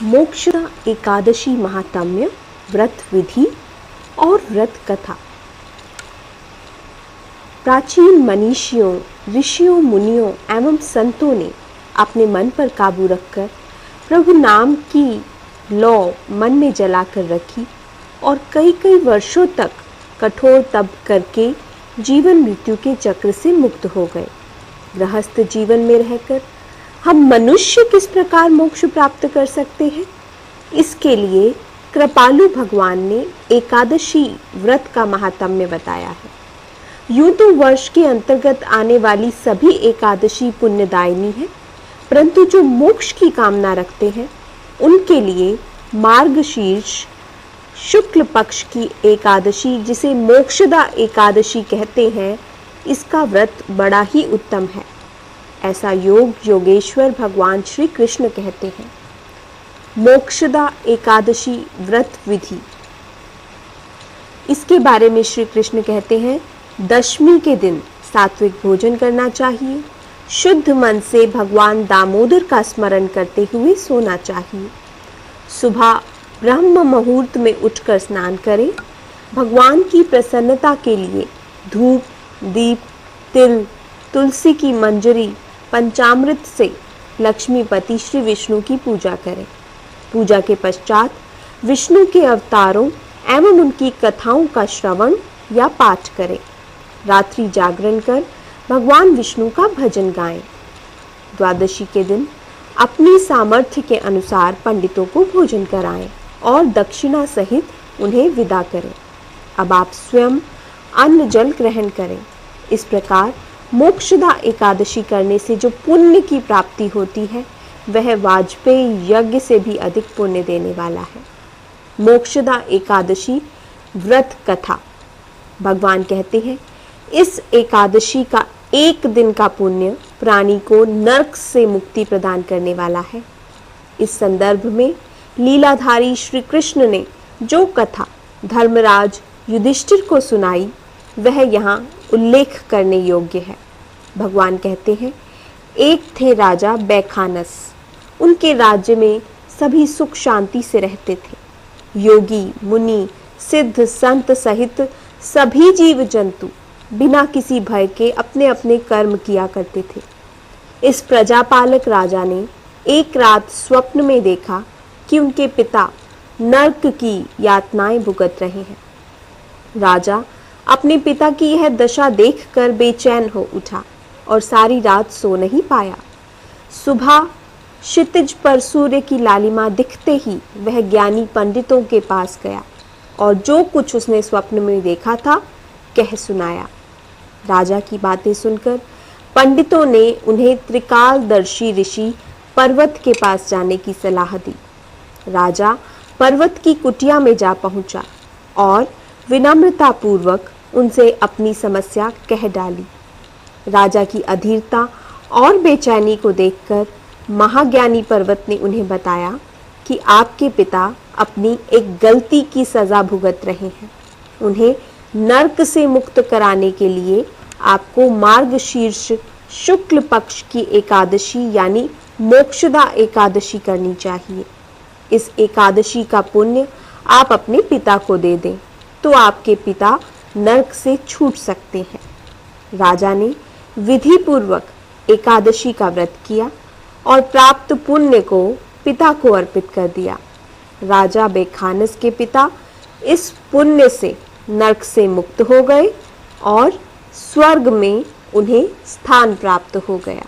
मोक्षदा एकादशी महात्म्य, व्रत विधि और व्रत कथा। प्राचीन मनीषियों, ऋषियों, मुनियों एवं संतों ने अपने मन पर काबू रखकर प्रभु नाम की लौ मन में जलाकर रखी और कई कई वर्षों तक कठोर तप करके जीवन मृत्यु के चक्र से मुक्त हो गए। गृहस्थ जीवन में रहकर हम मनुष्य किस प्रकार मोक्ष प्राप्त कर सकते हैं, इसके लिए कृपालु भगवान ने एकादशी व्रत का महात्म्य बताया है। यूं तो वर्ष के अंतर्गत आने वाली सभी एकादशी पुण्यदायिनी है, परंतु जो मोक्ष की कामना रखते हैं उनके लिए मार्गशीर्ष शुक्ल पक्ष की एकादशी, जिसे मोक्षदा एकादशी कहते हैं, इसका व्रत बड़ा ही उत्तम है। ऐसा योगेश्वर भगवान श्री कृष्ण कहते हैं। मोक्षदा एकादशी व्रत विधि, इसके बारे में श्री कृष्ण कहते हैं, दशमी के दिन सात्विक भोजन करना चाहिए। शुद्ध मन से भगवान दामोदर का स्मरण करते हुए सोना चाहिए। सुबह ब्रह्म मुहूर्त में उठकर स्नान करें। भगवान की प्रसन्नता के लिए धूप, दीप, तिल, तुलसी की मंजरी, पंचामृत से लक्ष्मीपति श्री विष्णु की पूजा करें। पूजा के पश्चात विष्णु के अवतारों एवं उनकी कथाओं का श्रवण या पाठ करें। रात्रि जागरण कर भगवान विष्णु का भजन गाएं। द्वादशी के दिन अपनी सामर्थ्य के अनुसार पंडितों को भोजन कराएं और दक्षिणा सहित उन्हें विदा करें। अब आप स्वयं अन्न जल ग्रहण करें। इस प्रकार मोक्षदा एकादशी करने से जो पुण्य की प्राप्ति होती है वह वाजपेयी यज्ञ से भी अधिक पुण्य देने वाला है। मोक्षदा एकादशी व्रत कथा। भगवान कहते हैं, इस एकादशी का एक दिन का पुण्य प्राणी को नरक से मुक्ति प्रदान करने वाला है। इस संदर्भ में लीलाधारी श्री कृष्ण ने जो कथा धर्मराज युधिष्ठिर को सुनाई वह यहाँ उल्लेख करने योग्य है। भगवान कहते हैं, एक थे राजा बैखानस। उनके राज्य में सभी सुख शांति से रहते थे। योगी, मुनि, सिद्ध, संत सहित सभी जीव जंतु बिना किसी भय के अपने अपने कर्म किया करते थे। इस प्रजापालक राजा ने एक रात स्वप्न में देखा कि उनके पिता नरक की यातनाएं भुगत रहे हैं। राजा अपने पिता की यह दशा देखकर बेचैन हो उठा और सारी रात सो नहीं पाया। सुबह क्षितिज पर सूर्य की लालिमा दिखते ही वह ज्ञानी पंडितों के पास गया और जो कुछ उसने स्वप्न में देखा था कह सुनाया। राजा की बातें सुनकर पंडितों ने उन्हें त्रिकालदर्शी ऋषि पर्वत के पास जाने की सलाह दी। राजा पर्वत की कुटिया में जा पहुंचा और विनम्रता पूर्वक उनसे अपनी समस्या कह डाली। राजा की अधीरता और बेचैनी को देखकर महाज्ञानी पर्वत ने उन्हें बताया कि आपके पिता अपनी एक गलती की सजा भुगत रहे हैं। उन्हें नरक से मुक्त कराने के लिए आपको मार्गशीर्ष शुक्ल पक्ष की एकादशी यानी मोक्षदा एकादशी करनी चाहिए। इस एकादशी का पुण्य आप अपने पिता को दे दें तो आपके पिता नरक से छूट सकते हैं। राजा ने विधि पूर्वक एकादशी का व्रत किया और प्राप्त पुण्य को पिता को अर्पित कर दिया। राजा बैखानस के पिता इस पुण्य से नरक से मुक्त हो गए और स्वर्ग में उन्हें स्थान प्राप्त हो गया।